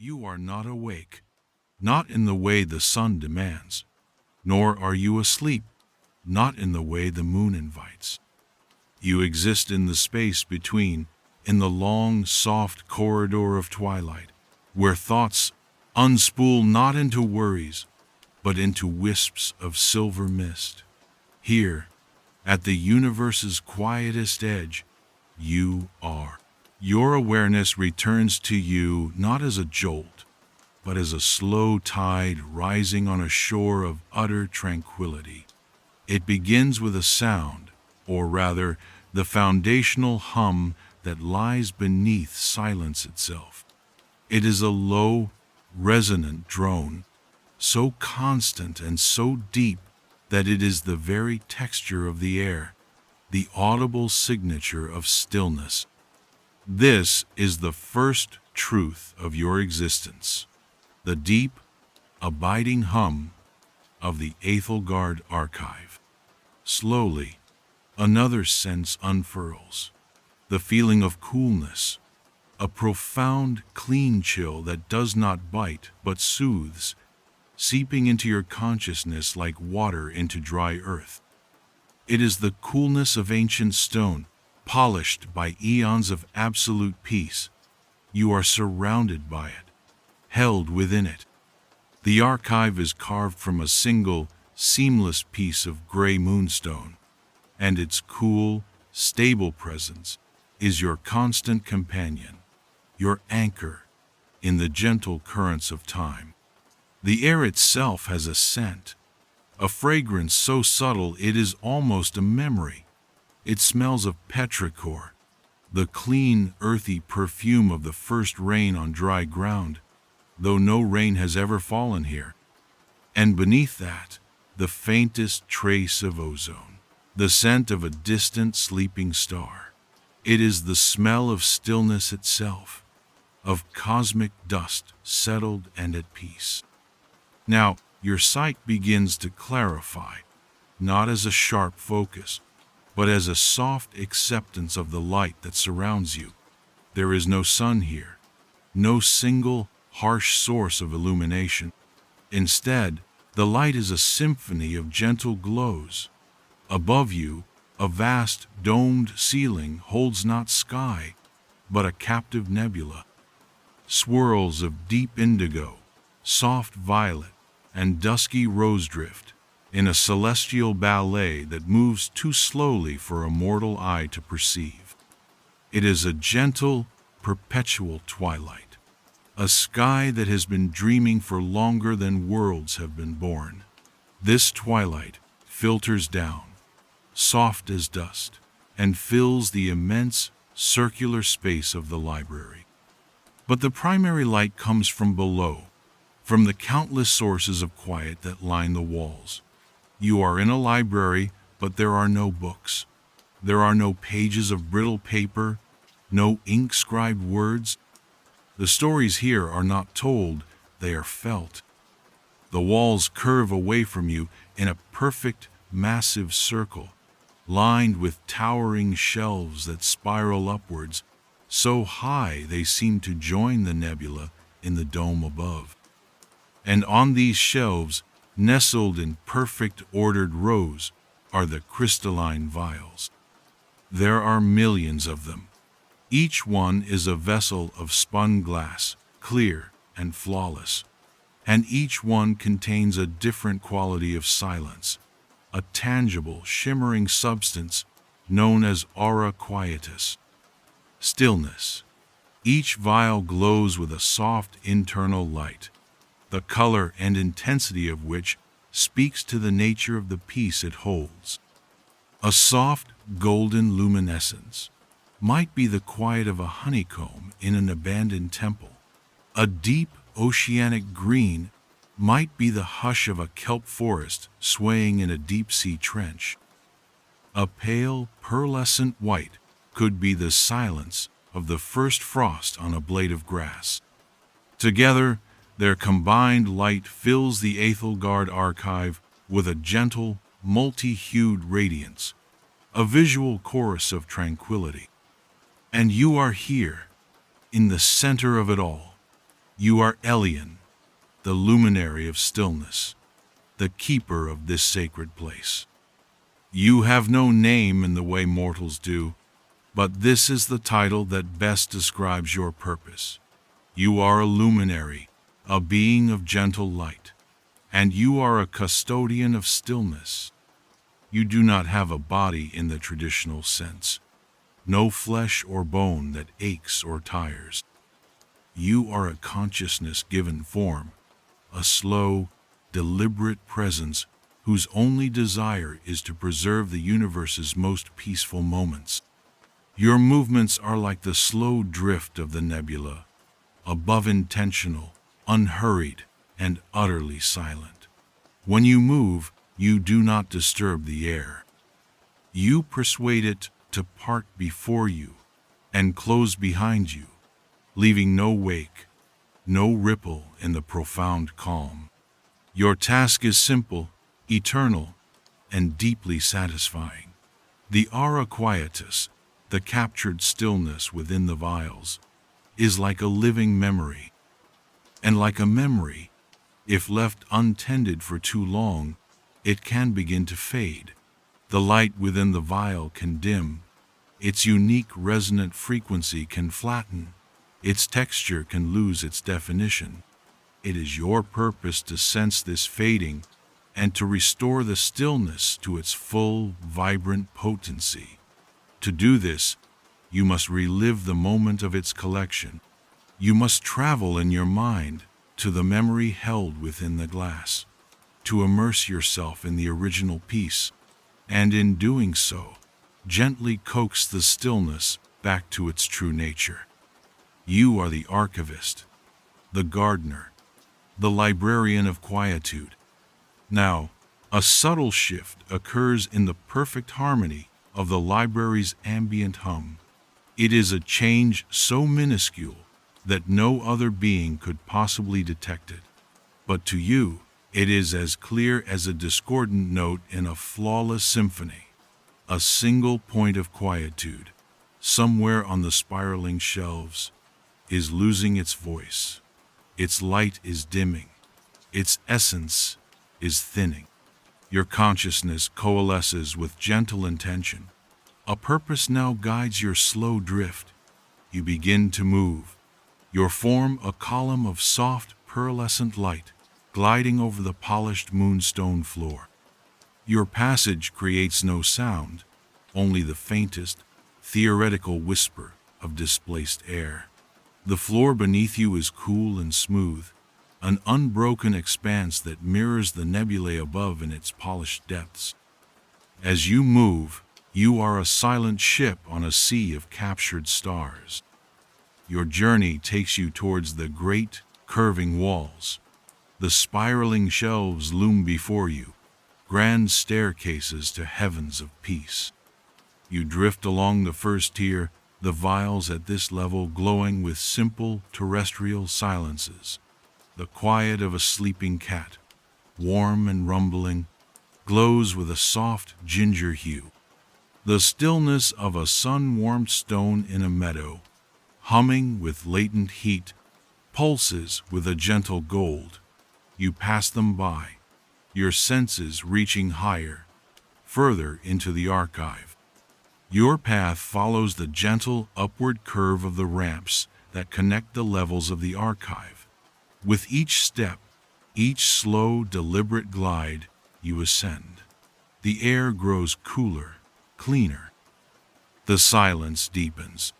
You are not awake, not in the way the sun demands, nor are you asleep, not in the way the moon invites. You exist in the space between, in the long, soft corridor of twilight, where thoughts unspool not into worries, but into wisps of silver mist. Here, at the universe's quietest edge, you are. Your awareness returns to you not as a jolt, but as a slow tide rising on a shore of utter tranquility. It begins with a sound, or rather, the foundational hum that lies beneath silence itself. It is a low, resonant drone, so constant and so deep that it is the very texture of the air, the audible signature of stillness. This is the first truth of your existence, the deep, abiding hum of the Aethelgard Archive. Slowly, another sense unfurls, the feeling of coolness, a profound, clean chill that does not bite but soothes, seeping into your consciousness like water into dry earth. It is the coolness of ancient stone, polished by eons of absolute peace. You are surrounded by it, held within it. The archive is carved from a single, seamless piece of gray moonstone, and its cool, stable presence is your constant companion, your anchor in the gentle currents of time. The air itself has a scent, a fragrance so subtle it is almost a memory. It smells of petrichor, the clean, earthy perfume of the first rain on dry ground, though no rain has ever fallen here. And beneath that, the faintest trace of ozone, the scent of a distant sleeping star. It is the smell of stillness itself, of cosmic dust settled and at peace. Now, your sight begins to clarify, not as a sharp focus, but as a soft acceptance of the light that surrounds you. There is no sun here, no single, harsh source of illumination. Instead, the light is a symphony of gentle glows. Above you, a vast, domed ceiling holds not sky, but a captive nebula. Swirls of deep indigo, soft violet, and dusky rose drift in a celestial ballet that moves too slowly for a mortal eye to perceive. It is a gentle, perpetual twilight, a sky that has been dreaming for longer than worlds have been born. This twilight filters down, soft as dust, and fills the immense, circular space of the library. But the primary light comes from below, from the countless sources of quiet that line the walls. You are in a library, but there are no books. There are no pages of brittle paper, no ink-scribed words. The stories here are not told, they are felt. The walls curve away from you in a perfect, massive circle, lined with towering shelves that spiral upwards, so high they seem to join the nebula in the dome above. And on these shelves, nestled in perfect ordered rows, are the crystalline vials. There are millions of them. Each one is a vessel of spun glass, clear and flawless. And each one contains a different quality of silence, a tangible, shimmering substance known as aura quietus, stillness. Each vial glows with a soft internal light, the color and intensity of which speaks to the nature of the peace it holds. A soft, golden luminescence might be the quiet of a honeycomb in an abandoned temple. A deep, oceanic green might be the hush of a kelp forest swaying in a deep-sea trench. A pale, pearlescent white could be the silence of the first frost on a blade of grass. Together, their combined light fills the Aethelgard Archive with a gentle, multi-hued radiance, a visual chorus of tranquility. And you are here, in the center of it all, You are Elian, the luminary of stillness, the keeper of this sacred place. You have no name in the way mortals do, but this is the title that best describes your purpose. You are a luminary, a being of gentle light, and you are a custodian of stillness. You do not have a body in the traditional sense, no flesh or bone that aches or tires. You are a consciousness given form, a slow, deliberate presence whose only desire is to preserve the universe's most peaceful moments. Your movements are like the slow drift of the nebula, above intentional, unhurried, and utterly silent. When you move, you do not disturb the air. You persuade it to part before you and close behind you, leaving no wake, no ripple in the profound calm. Your task is simple, eternal, and deeply satisfying. The aura quietus, the captured stillness within the vials, is like a living memory. And like a memory, if left untended for too long, it can begin to fade. The light within the vial can dim, its unique resonant frequency can flatten, its texture can lose its definition. It is your purpose to sense this fading and to restore the stillness to its full, vibrant potency. To do this, you must relive the moment of its collection. You must travel in your mind to the memory held within the glass, to immerse yourself in the original piece, and in doing so, gently coax the stillness back to its true nature. You are the archivist, the gardener, the librarian of quietude. Now, a subtle shift occurs in the perfect harmony of the library's ambient hum. It is a change so minuscule that no other being could possibly detect it. But to you, it is as clear as a discordant note in a flawless symphony. A single point of quietude, somewhere on the spiraling shelves, is losing its voice. Its light is dimming. Its essence is thinning. Your consciousness coalesces with gentle intention. A purpose now guides your slow drift. You begin to move. You form a column of soft, pearlescent light, gliding over the polished moonstone floor. Your passage creates no sound, only the faintest, theoretical whisper of displaced air. The floor beneath you is cool and smooth, an unbroken expanse that mirrors the nebulae above in its polished depths. As you move, you are a silent ship on a sea of captured stars. Your journey takes you towards the great, curving walls. The spiraling shelves loom before you, grand staircases to heavens of peace. You drift along the first tier, the vials at this level glowing with simple terrestrial silences. The quiet of a sleeping cat, warm and rumbling, glows with a soft ginger hue. The stillness of a sun-warmed stone in a meadow, humming with latent heat, pulses with a gentle gold. You pass them by, your senses reaching higher, further into the archive. Your path follows the gentle upward curve of the ramps that connect the levels of the archive. With each step, each slow, deliberate glide, you ascend. The air grows cooler, cleaner. The silence deepens.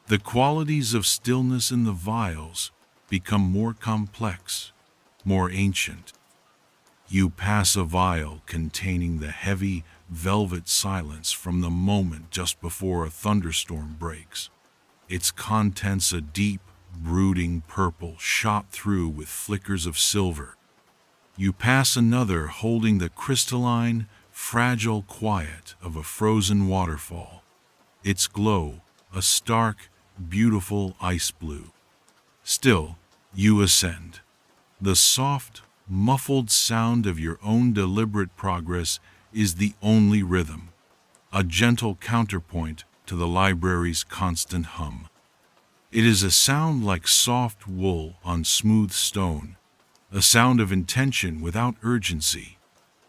The qualities of stillness in the vials become more complex, more ancient. You pass a vial containing the heavy, velvet silence from the moment just before a thunderstorm breaks. Its contents a deep, brooding purple shot through with flickers of silver. You pass another holding the crystalline, fragile quiet of a frozen waterfall. Its glow, a stark, beautiful ice blue. Still, you ascend. The soft, muffled sound of your own deliberate progress is the only rhythm, a gentle counterpoint to the library's constant hum. It is a sound like soft wool on smooth stone, a sound of intention without urgency.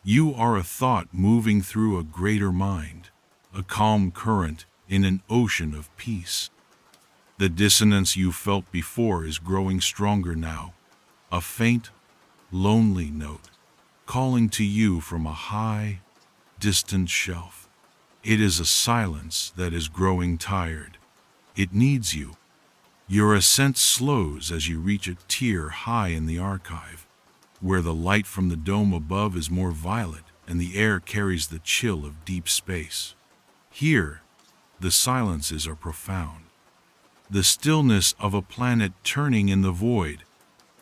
You are a thought moving through a greater mind, a calm current in an ocean of peace. The dissonance you felt before is growing stronger now, a faint, lonely note, calling to you from a high, distant shelf. It is a silence that is growing tired. It needs you. Your ascent slows as you reach a tier high in the archive, where the light from the dome above is more violet and the air carries the chill of deep space. Here, the silences are profound. The stillness of a planet turning in the void,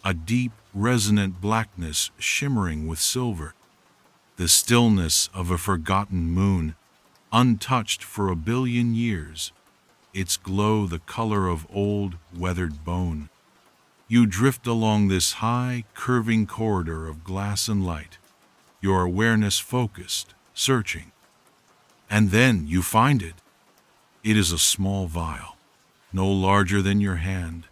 a deep, resonant blackness shimmering with silver. The stillness of a forgotten moon, untouched for 1 billion years, its glow the color of old, weathered bone. You drift along this high, curving corridor of glass and light, your awareness focused, searching. And then you find it. It is a small vial, no larger than your hand,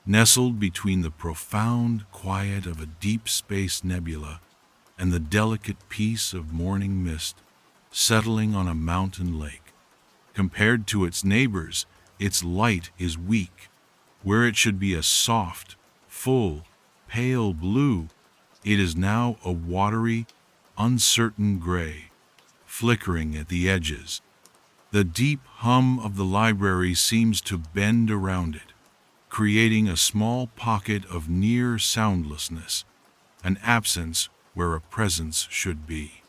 nestled between the profound quiet of a deep space nebula and the delicate peace of morning mist settling on a mountain lake. Compared to its neighbors, its light is weak. Where it should be a soft, full, pale blue, it is now a watery, uncertain gray, flickering at the edges. The deep hum of the library seems to bend around it, creating a small pocket of near soundlessness, an absence where a presence should be.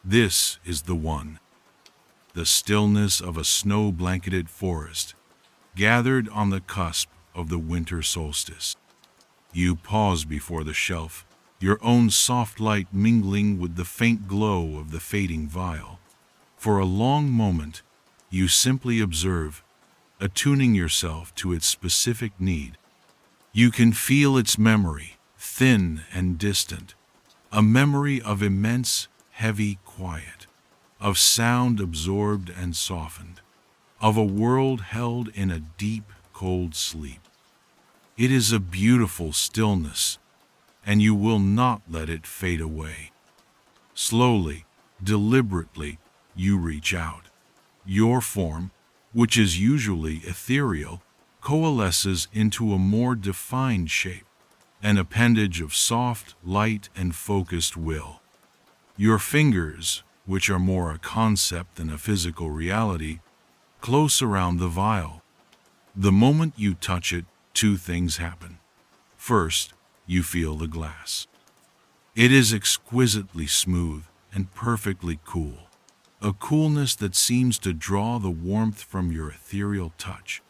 This is the one. The stillness of a snow-blanketed forest, gathered on the cusp of the winter solstice. You pause before the shelf, your own soft light mingling with the faint glow of the fading vial. For a long moment, you simply observe, attuning yourself to its specific need. You can feel its memory, thin and distant, a memory of immense, heavy quiet, of sound absorbed and softened, of a world held in a deep, cold sleep. It is a beautiful stillness, and you will not let it fade away. Slowly, deliberately, you reach out. Your form, which is usually ethereal, coalesces into a more defined shape, an appendage of soft, light, and focused will. Your fingers, which are more a concept than a physical reality, close around the vial. The moment you touch it, 2 things happen. First, you feel the glass. It is exquisitely smooth and perfectly cool, a coolness that seems to draw the warmth from your ethereal touch,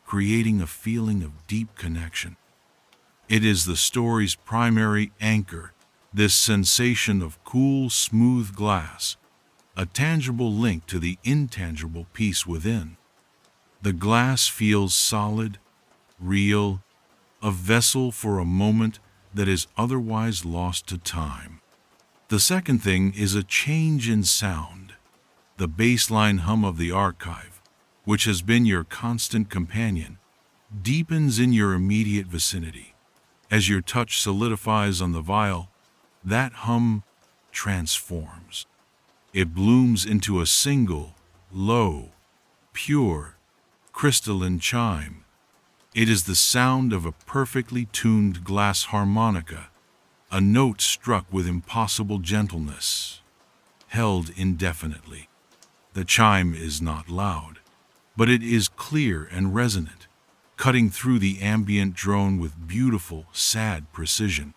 creating a feeling of deep connection. It is the story's primary anchor, this sensation of cool, smooth glass, a tangible link to the intangible peace within. The glass feels solid, real, a vessel for a moment that is otherwise lost to time. The second thing is a change in sound. The baseline hum of the archive, which has been your constant companion, deepens in your immediate vicinity. As your touch solidifies on the vial, that hum transforms. It blooms into a single, low, pure, crystalline chime. It is the sound of a perfectly tuned glass harmonica, a note struck with impossible gentleness, held indefinitely. The chime is not loud, but it is clear and resonant, cutting through the ambient drone with beautiful, sad precision.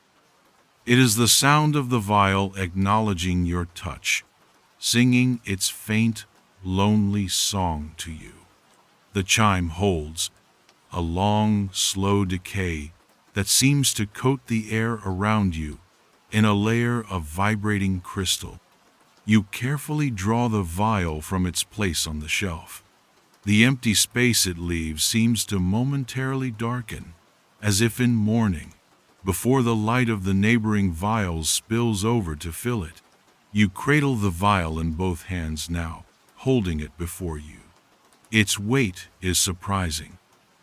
It is the sound of the vial acknowledging your touch, singing its faint, lonely song to you. The chime holds a long, slow decay that seems to coat the air around you in a layer of vibrating crystal. You carefully draw the vial from its place on the shelf. The empty space it leaves seems to momentarily darken, as if in mourning, before the light of the neighboring vials spills over to fill it. You cradle the vial in both hands now, holding it before you. Its weight is surprising.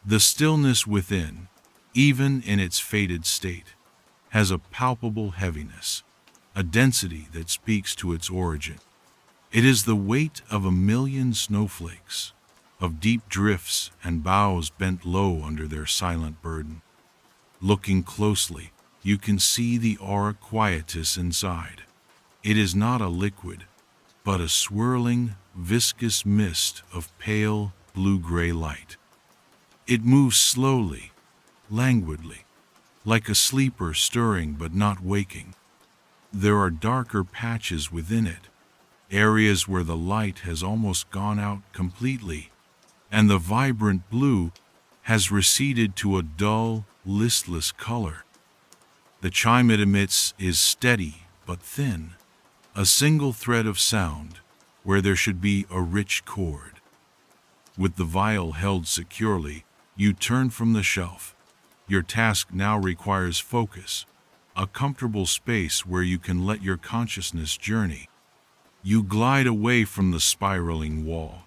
The stillness within, even in its faded state, has a palpable heaviness, a density that speaks to its origin. It is the weight of a million snowflakes, of deep drifts and boughs bent low under their silent burden. Looking closely, you can see the aura quietus inside. It is not a liquid, but a swirling, viscous mist of pale, blue-gray light. It moves slowly, languidly, like a sleeper stirring but not waking. There are darker patches within it, areas where the light has almost gone out completely, and the vibrant blue has receded to a dull, listless color. The chime it emits is steady but thin, a single thread of sound where there should be a rich chord. With the vial held securely, you turn from the shelf. Your task now requires focus, a comfortable space where you can let your consciousness journey. You glide away from the spiraling wall,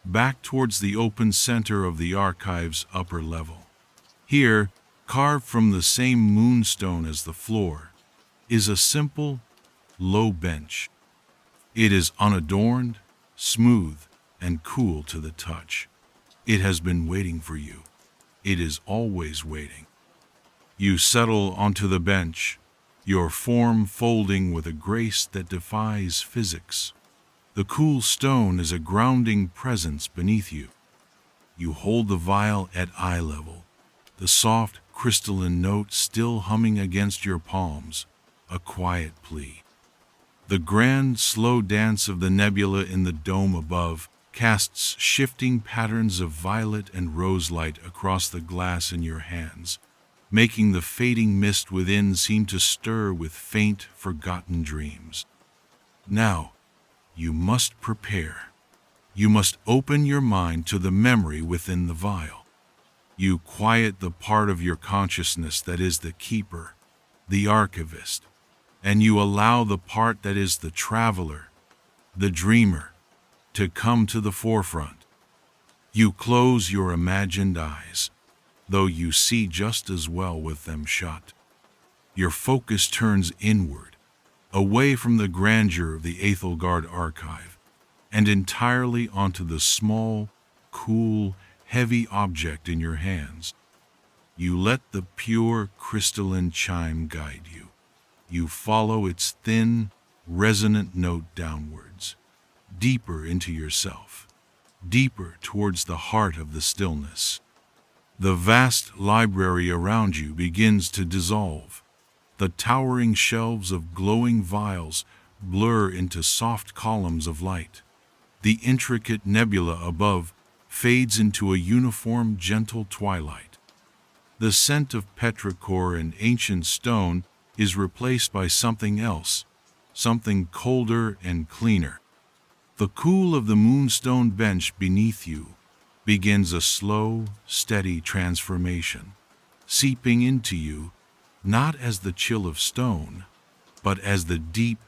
back towards the open center of the archive's upper level. Here, carved from the same moonstone as the floor, is a simple, low bench. It is unadorned, smooth, and cool to the touch. It has been waiting for you. It is always waiting. You settle onto the bench, your form folding with a grace that defies physics. The cool stone is a grounding presence beneath you. You hold the vial at eye level, the soft, crystalline note still humming against your palms, a quiet plea. The grand, slow dance of the nebula in the dome above casts shifting patterns of violet and rose light across the glass in your hands, making the fading mist within seem to stir with faint, forgotten dreams. Now, you must prepare. You must open your mind to the memory within the vial. You quiet the part of your consciousness that is the keeper, the archivist, and you allow the part that is the traveler, the dreamer, to come to the forefront. You close your imagined eyes, though you see just as well with them shut. Your focus turns inward, away from the grandeur of the Aethelgard Archive, and entirely onto the small, cool, heavy object in your hands. You let the pure, crystalline chime guide you. You follow its thin, resonant note downwards, deeper into yourself, deeper towards the heart of the stillness. The vast library around you begins to dissolve. The towering shelves of glowing vials blur into soft columns of light. The intricate nebula above fades into a uniform, gentle twilight. The scent of petrichor and ancient stone is replaced by something else, something colder and cleaner. The cool of the moonstone bench beneath you begins a slow, steady transformation, seeping into you not as the chill of stone, but as the deep,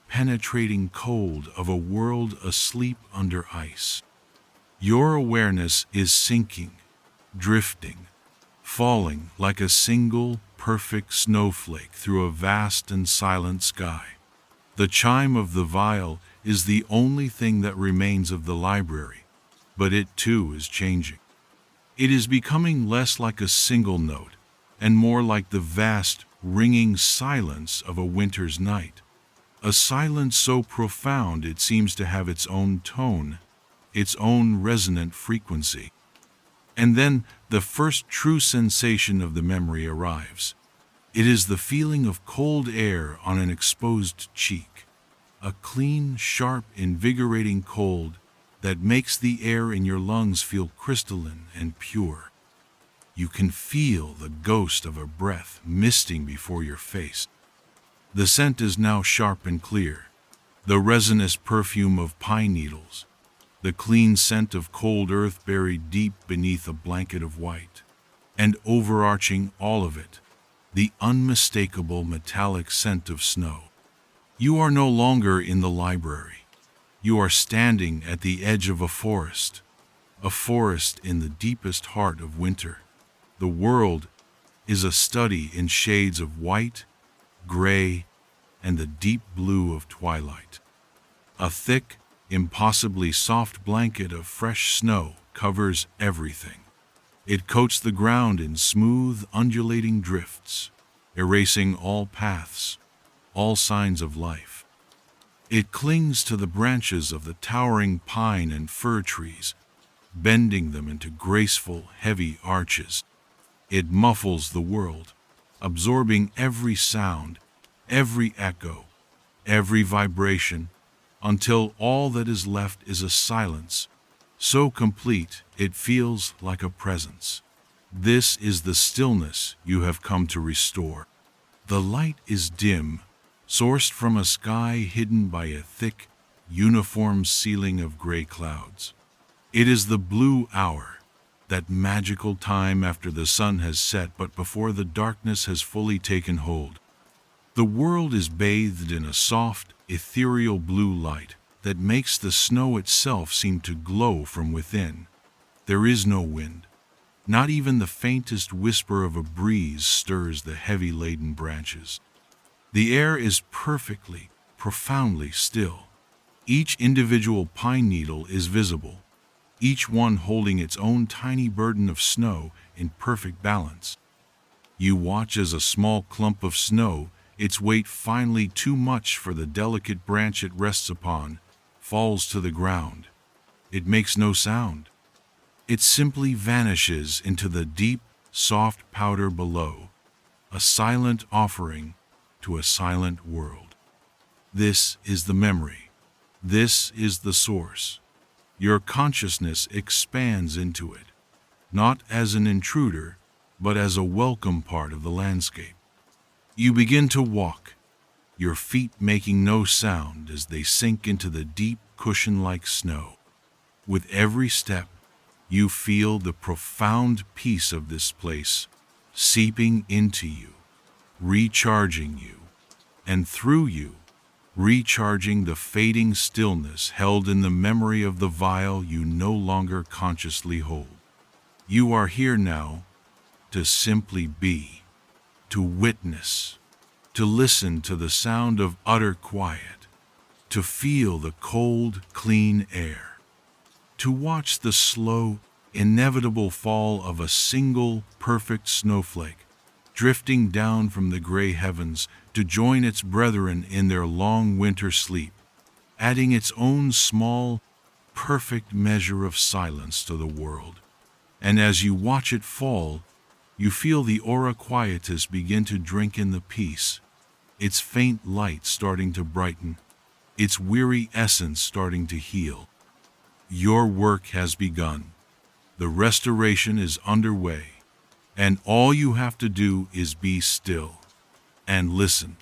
penetrating cold of a world asleep under ice. Your awareness is sinking, drifting, falling like a single, perfect snowflake through a vast and silent sky. The chime of the vial is the only thing that remains of the library, but it too is changing. It is becoming less like a single note and more like the vast, ringing silence of a winter's night, a silence so profound it seems to have its own tone, its own resonant frequency. And then the first true sensation of the memory arrives. It is the feeling of cold air on an exposed cheek, a clean, sharp, invigorating cold that makes the air in your lungs feel crystalline and pure. You can feel the ghost of a breath misting before your face. The scent is now sharp and clear, the resinous perfume of pine needles, the clean scent of cold earth buried deep beneath a blanket of white, and overarching all of it, the unmistakable metallic scent of snow. You are no longer in the library. You are standing at the edge of a forest. a forest in the deepest heart of winter. The world is a study in shades of white, gray, and the deep blue of twilight. A thick, impossibly soft blanket of fresh snow covers everything. It coats the ground in smooth, undulating drifts, erasing all paths, all signs of life. It clings to the branches of the towering pine and fir trees, bending them into graceful, heavy arches. It muffles the world, absorbing every sound, every echo, every vibration, until all that is left is a silence, so complete it feels like a presence. This is the stillness you have come to restore. The light is dim, sourced from a sky hidden by a thick, uniform ceiling of gray clouds. It is the blue hour, that magical time after the sun has set but before the darkness has fully taken hold. The world is bathed in a soft, ethereal blue light that makes the snow itself seem to glow from within. There is no wind. Not even the faintest whisper of a breeze stirs the heavy laden branches. The air is perfectly, profoundly still. Each individual pine needle is visible, each one holding its own tiny burden of snow in perfect balance. You watch as a small clump of snow, its weight finally too much for the delicate branch it rests upon, falls to the ground. It makes no sound. It simply vanishes into the deep, soft powder below, a silent offering to a silent world. This is the memory. This is the source. Your consciousness expands into it, not as an intruder, but as a welcome part of the landscape. You begin to walk, your feet making no sound as they sink into the deep, cushion-like snow. With every step, you feel the profound peace of this place seeping into you, recharging you, and through you, recharging the fading stillness held in the memory of the vial you no longer consciously hold. You are here now to simply be, to witness, to listen to the sound of utter quiet, to feel the cold, clean air, to watch the slow, inevitable fall of a single, perfect snowflake, drifting down from the gray heavens to join its brethren in their long winter sleep, adding its own small, perfect measure of silence to the world. And as you watch it fall, you feel the aura quietus begin to drink in the peace, its faint light starting to brighten, its weary essence starting to heal. Your work has begun. The restoration is underway, and all you have to do is be still and listen.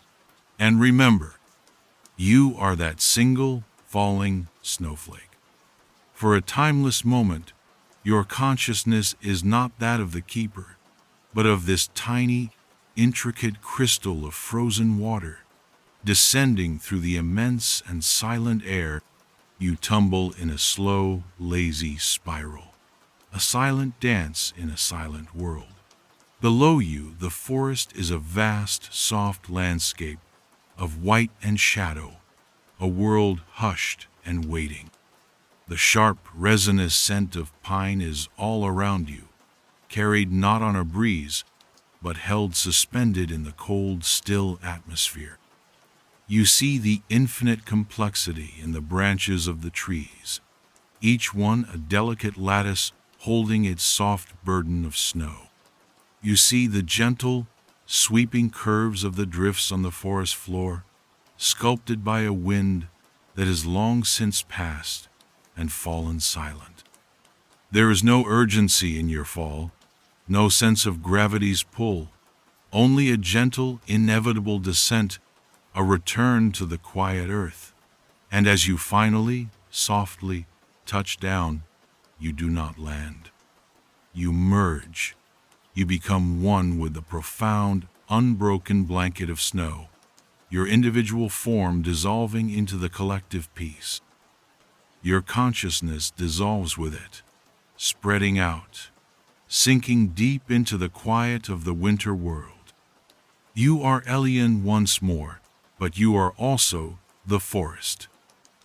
And remember, you are that single falling snowflake. For a timeless moment, your consciousness is not that of the keeper, but of this tiny, intricate crystal of frozen water. Descending through the immense and silent air, you tumble in a slow, lazy spiral, a silent dance in a silent world. Below you, the forest is a vast, soft landscape of white and shadow, a world hushed and waiting. The sharp, resinous scent of pine is all around you, carried not on a breeze, but held suspended in the cold, still atmosphere. You see the infinite complexity in the branches of the trees, each one a delicate lattice holding its soft burden of snow. You see the gentle, sweeping curves of the drifts on the forest floor, sculpted by a wind that has long since passed and fallen silent. There is no urgency in your fall, no sense of gravity's pull, only a gentle, inevitable descent, a return to the quiet earth. And as you finally, softly, touch down, you do not land. You merge. You become one with the profound, unbroken blanket of snow, your individual form dissolving into the collective peace. Your consciousness dissolves with it, spreading out, sinking deep into the quiet of the winter world. You are Elian once more, but you are also the forest.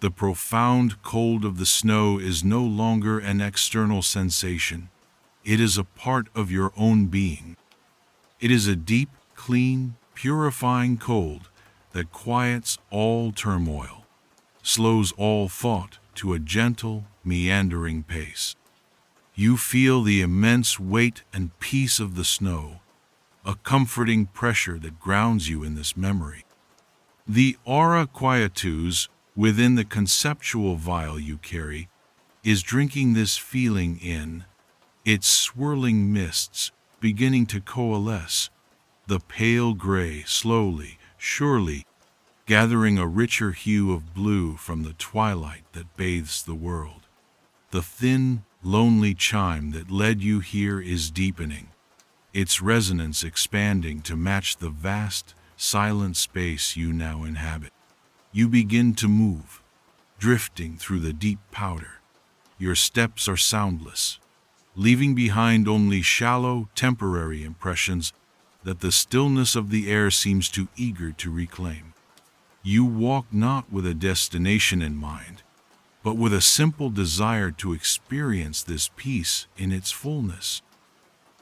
The profound cold of the snow is no longer an external sensation. It is a part of your own being. It is a deep, clean, purifying cold that quiets all turmoil, slows all thought to a gentle, meandering pace. You feel the immense weight and peace of the snow, a comforting pressure that grounds you in this memory. The aura quietus within the conceptual vial you carry is drinking this feeling in, its swirling mists beginning to coalesce, the pale gray slowly, surely, gathering a richer hue of blue from the twilight that bathes the world. The thin, lonely chime that led you here is deepening, its resonance expanding to match the vast, silent space you now inhabit. You begin to move, drifting through the deep powder. Your steps are soundless, leaving behind only shallow, temporary impressions that the stillness of the air seems too eager to reclaim. You walk not with a destination in mind, but with a simple desire to experience this peace in its fullness.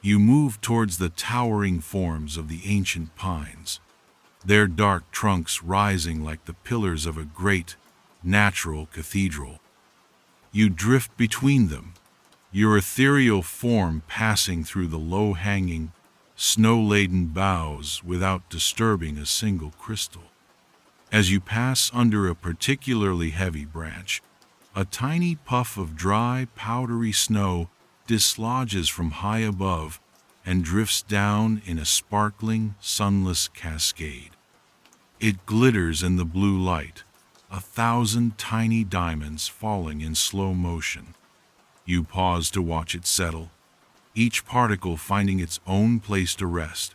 You move towards the towering forms of the ancient pines, their dark trunks rising like the pillars of a great, natural cathedral. You drift between them, your ethereal form passing through the low-hanging, snow-laden boughs without disturbing a single crystal. As you pass under a particularly heavy branch, a tiny puff of dry, powdery snow dislodges from high above and drifts down in a sparkling, sunless cascade. It glitters in the blue light, 1,000 tiny diamonds falling in slow motion. You pause to watch it settle, each particle finding its own place to rest,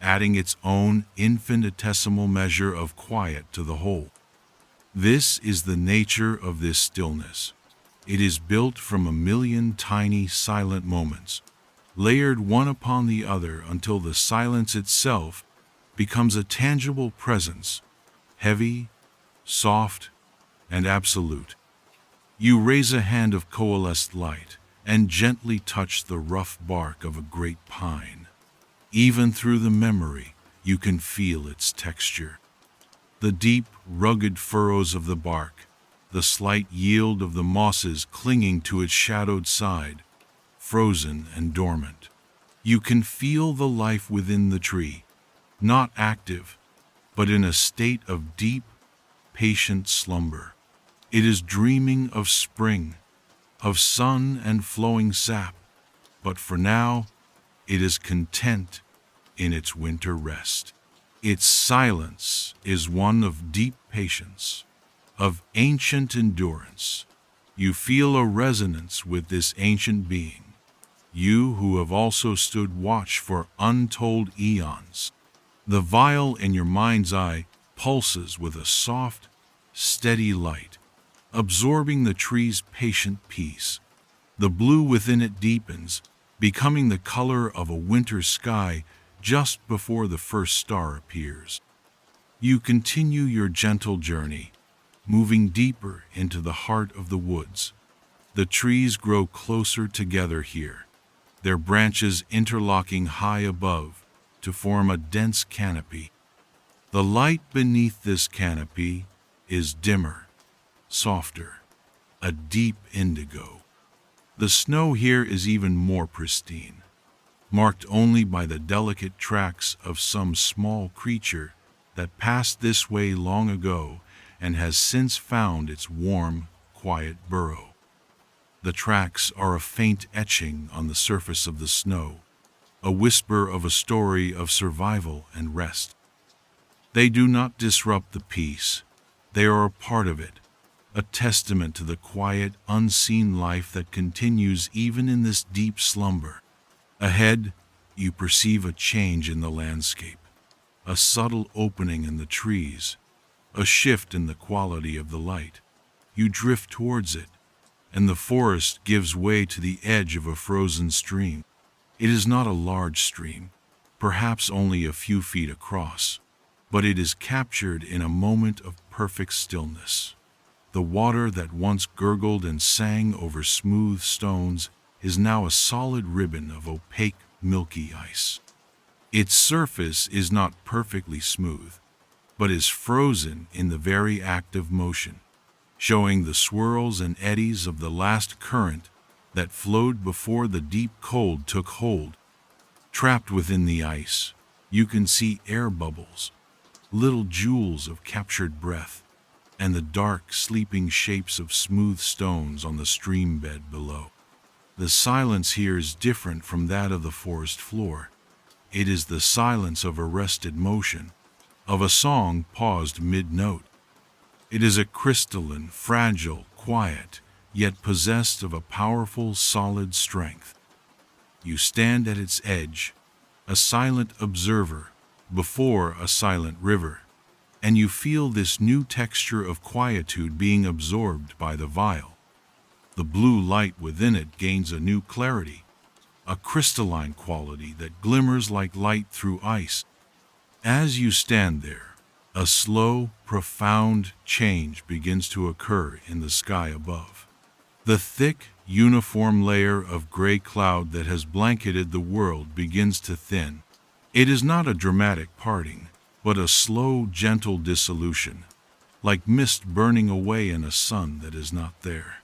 adding its own infinitesimal measure of quiet to the whole. This is the nature of this stillness. It is built from a million tiny, silent moments, layered one upon the other until the silence itself becomes a tangible presence, heavy, soft, and absolute. You raise a hand of coalesced light and gently touch the rough bark of a great pine. Even through the memory, you can feel its texture. The deep, rugged furrows of the bark, the slight yield of the mosses clinging to its shadowed side, frozen and dormant. You can feel the life within the tree, not active, but in a state of deep, patient slumber. It is dreaming of spring, of sun and flowing sap, but for now, it is content in its winter rest. Its silence is one of deep patience, of ancient endurance. You feel a resonance with this ancient being, you who have also stood watch for untold eons. The vial in your mind's eye pulses with a soft, steady light, absorbing the tree's patient peace. The blue within it deepens, becoming the color of a winter sky just before the first star appears. You continue your gentle journey, moving deeper into the heart of the woods. The trees grow closer together here, their branches interlocking high above to form a dense canopy. The light beneath this canopy is dimmer, softer, a deep indigo. The snow here is even more pristine, marked only by the delicate tracks of some small creature that passed this way long ago and has since found its warm, quiet burrow. The tracks are a faint etching on the surface of the snow, a whisper of a story of survival and rest. They do not disrupt the peace. They are a part of it, a testament to the quiet, unseen life that continues even in this deep slumber. Ahead, you perceive a change in the landscape, a subtle opening in the trees, a shift in the quality of the light. You drift towards it, and the forest gives way to the edge of a frozen stream. It is not a large stream, perhaps only a few feet across, but it is captured in a moment of perfect stillness. The water that once gurgled and sang over smooth stones is now a solid ribbon of opaque, milky ice. Its surface is not perfectly smooth, but is frozen in the very act of motion, showing the swirls and eddies of the last current that flowed before the deep cold took hold. Trapped within the ice, you can see air bubbles, little jewels of captured breath, and the dark, sleeping shapes of smooth stones on the stream bed below. The silence here is different from that of the forest floor. It is the silence of arrested motion, of a song paused mid-note. It is a crystalline, fragile, quiet, yet possessed of a powerful, solid strength. You stand at its edge, a silent observer, before a silent river, and you feel this new texture of quietude being absorbed by the vial. The blue light within it gains a new clarity, a crystalline quality that glimmers like light through ice. As you stand there, a slow, profound change begins to occur in the sky above. The thick, uniform layer of gray cloud that has blanketed the world begins to thin. It is not a dramatic parting, but a slow, gentle dissolution, like mist burning away in a sun that is not there.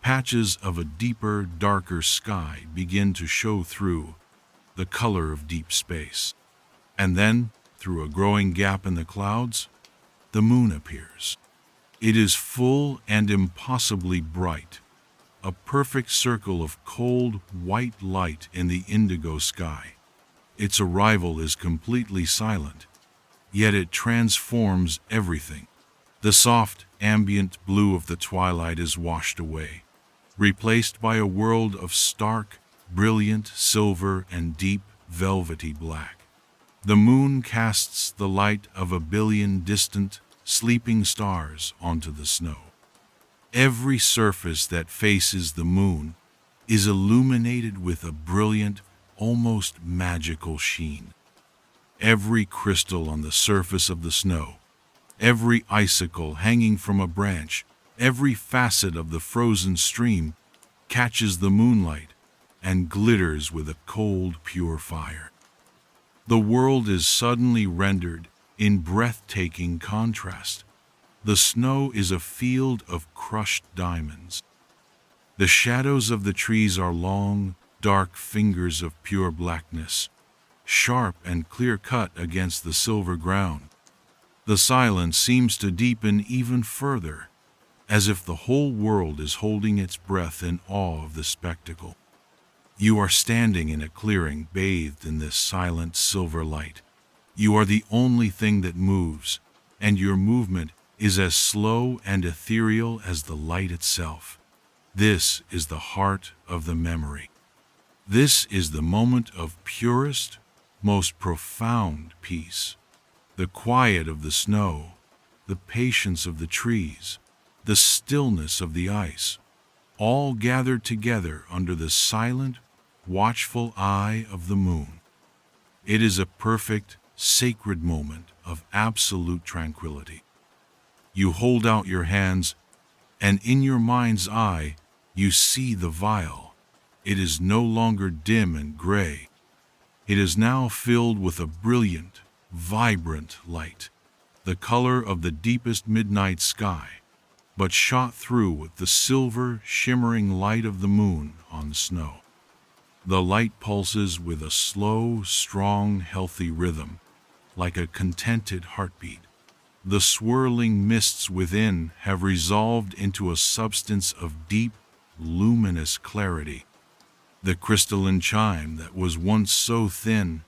Patches of a deeper, darker sky begin to show through, the color of deep space. And then, through a growing gap in the clouds, the moon appears. It is full and impossibly bright, a perfect circle of cold, white light in the indigo sky. Its arrival is completely silent, yet it transforms everything. The soft, ambient blue of the twilight is washed away, replaced by a world of stark, brilliant silver and deep, velvety black. The moon casts the light of a billion distant, sleeping stars onto the snow. Every surface that faces the moon is illuminated with a brilliant, almost magical sheen. Every crystal on the surface of the snow, every icicle hanging from a branch, every facet of the frozen stream catches the moonlight and glitters with a cold, pure fire. The world is suddenly rendered in breathtaking contrast. The snow is a field of crushed diamonds. The shadows of the trees are long, dark fingers of pure blackness, sharp and clear-cut against the silver ground. The silence seems to deepen even further, as if the whole world is holding its breath in awe of the spectacle. You are standing in a clearing bathed in this silent silver light. You are the only thing that moves, and your movement is as slow and ethereal as the light itself. This is the heart of the memory. This is the moment of purest, most profound peace. The quiet of the snow, the patience of the trees, the stillness of the ice, all gathered together under the silent, watchful eye of the moon. It is a perfect, sacred moment of absolute tranquility. You hold out your hands, and in your mind's eye, you see the vial. It is no longer dim and gray. It is now filled with a brilliant, vibrant light, the color of the deepest midnight sky, but shot through with the silver, shimmering light of the moon on snow. The light pulses with a slow, strong, healthy rhythm, like a contented heartbeat. The swirling mists within have resolved into a substance of deep, luminous clarity. The crystalline chime that was once so thin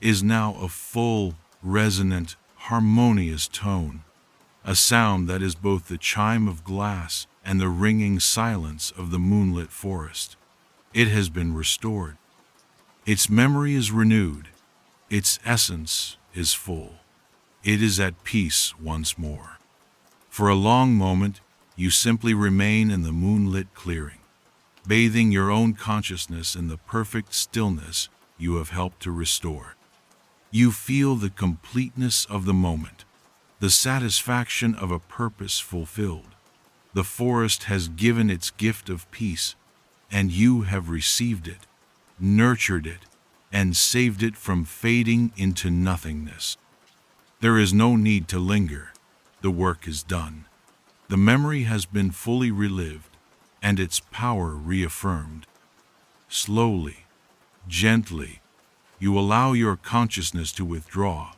is now a full, resonant, harmonious tone, a sound that is both the chime of glass and the ringing silence of the moonlit forest. It has been restored. Its memory is renewed. Its essence is full. It is at peace once more. For a long moment, You simply remain in the moonlit clearing, bathing your own consciousness in the perfect stillness you have helped to restore. You feel the completeness of the moment, the satisfaction of a purpose fulfilled. The forest has given its gift of peace, and you have received it, nurtured it, and saved it from fading into nothingness. There is no need to linger. The work is done. The memory has been fully relived, and its power reaffirmed. Slowly, gently, you allow your consciousness to withdraw.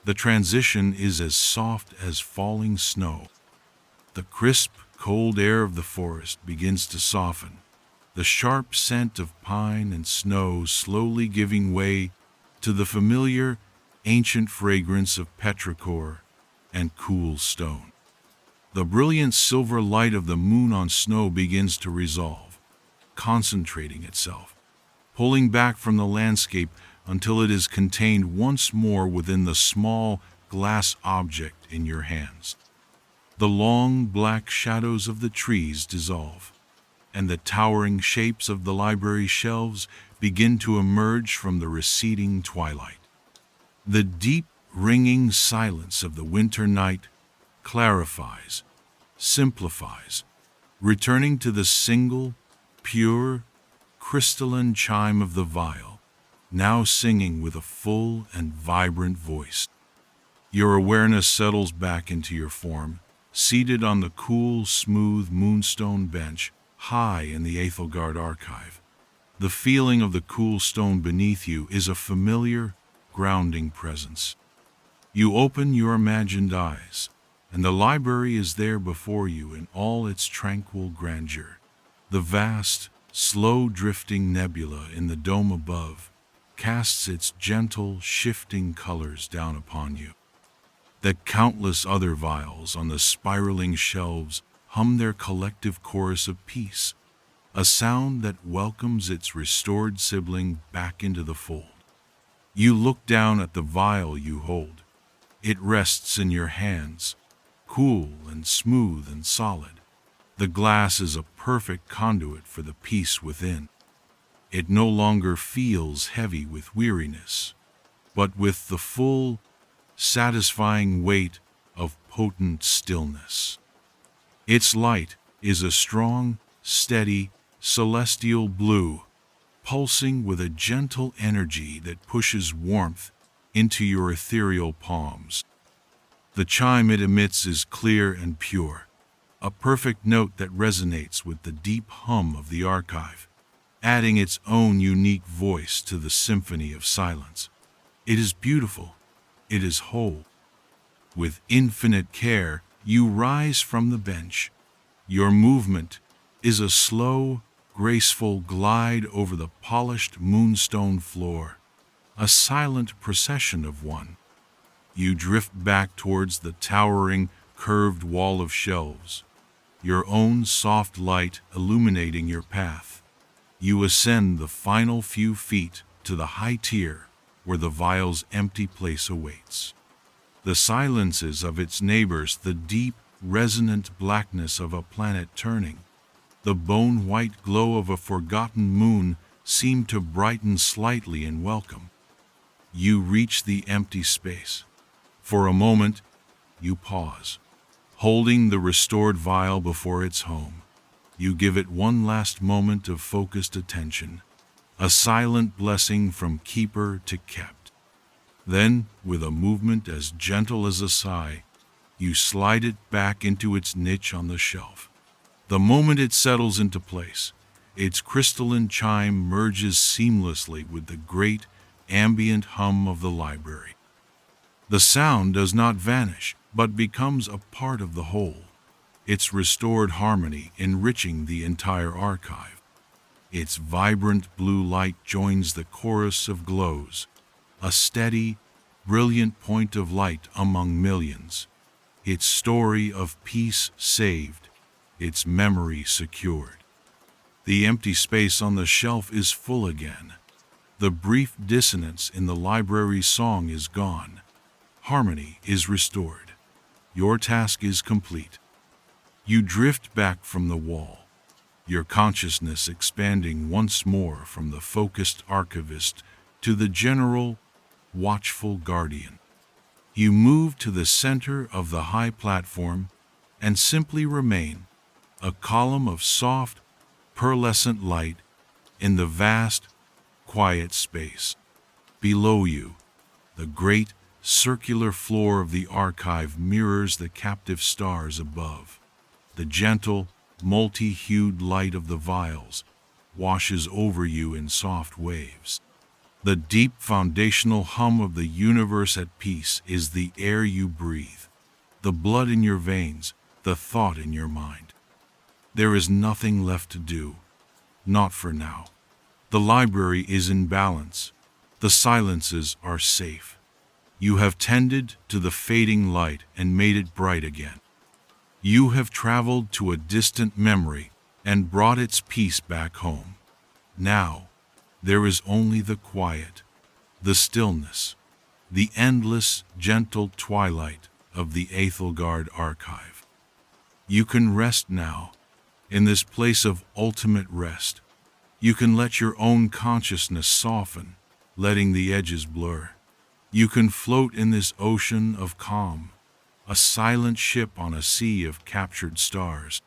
The transition is as soft as falling snow. The crisp, cold air of the forest begins to soften, the sharp scent of pine and snow slowly giving way to the familiar, ancient fragrance of petrichor and cool stone. The brilliant silver light of the moon on snow begins to resolve, concentrating itself, pulling back from the landscape until it is contained once more within the small glass object in your hands. The long black shadows of the trees dissolve, and the towering shapes of the library shelves begin to emerge from the receding twilight. The deep, ringing silence of the winter night clarifies, simplifies, returning to the single, pure, crystalline chime of the viol, now singing with a full and vibrant voice. Your awareness settles back into your form, seated on the cool, smooth moonstone bench high in the Aethelgard Archive. The feeling of the cool stone beneath you is a familiar, grounding presence. You open your imagined eyes, and the library is there before you in all its tranquil grandeur. The vast, slow-drifting nebula in the dome above casts its gentle, shifting colors down upon you. The countless other vials on the spiraling shelves hum their collective chorus of peace, a sound that welcomes its restored sibling back into the fold. You look down at the vial you hold. It rests in your hands, cool and smooth and solid. The glass is a perfect conduit for the peace within. It no longer feels heavy with weariness, but with the full, satisfying weight of potent stillness. Its light is a strong, steady, celestial blue, pulsing with a gentle energy that pushes warmth into your ethereal palms. The chime it emits is clear and pure, a perfect note that resonates with the deep hum of the archive, adding its own unique voice to the symphony of silence. It is beautiful. It is whole. With infinite care, you rise from the bench. Your movement is a slow, graceful glide over the polished moonstone floor, a silent procession of one. You drift back towards the towering, curved wall of shelves, your own soft light illuminating your path. You ascend the final few feet to the high tier where the vial's empty place awaits. The silences of its neighbors, the deep, resonant blackness of a planet turning, the bone-white glow of a forgotten moon seem to brighten slightly in welcome. You reach the empty space. For a moment, you pause, holding the restored vial before its home. You give it one last moment of focused attention, a silent blessing from keeper to kept. Then, with a movement as gentle as a sigh, you slide it back into its niche on the shelf. The moment it settles into place, its crystalline chime merges seamlessly with the great, ambient hum of the library. The sound does not vanish, but becomes a part of the whole, its restored harmony enriching the entire archive. Its vibrant blue light joins the chorus of glows, a steady, brilliant point of light among millions. Its story of peace saved, its memory secured. The empty space on the shelf is full again. The brief dissonance in the library's song is gone. Harmony is restored. Your task is complete. You drift back from the wall, your consciousness expanding once more from the focused archivist to the general, watchful guardian. You move to the center of the high platform and simply remain, a column of soft, pearlescent light in the vast, quiet space. Below you, the great, circular floor of the archive mirrors the captive stars above. The gentle, multi-hued light of the vials washes over you in soft waves. The deep foundational hum of the universe at peace is the air you breathe, the blood in your veins, the thought in your mind. There is nothing left to do, not for now. The library is in balance. The silences are safe. You have tended to the fading light and made it bright again. You have traveled to a distant memory and brought its peace back home. Now, there is only the quiet, the stillness, the endless, gentle twilight of the Aethelgard Archive. You can rest now, in this place of ultimate rest. You can let your own consciousness soften, letting the edges blur. You can float in this ocean of calm, a silent ship on a sea of captured stars.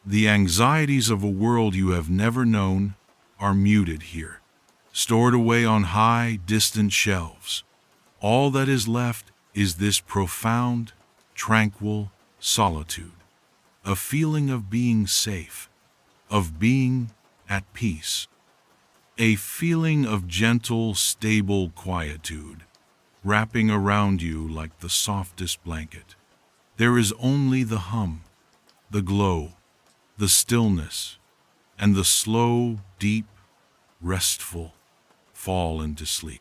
The anxieties of a world you have never known are muted here, stored away on high, distant shelves. All that is left is this profound, tranquil solitude, a feeling of being safe, of being at peace, a feeling of gentle, stable quietude, wrapping around you like the softest blanket. There is only the hum, the glow, the stillness, and the slow, deep, restful fall into sleep.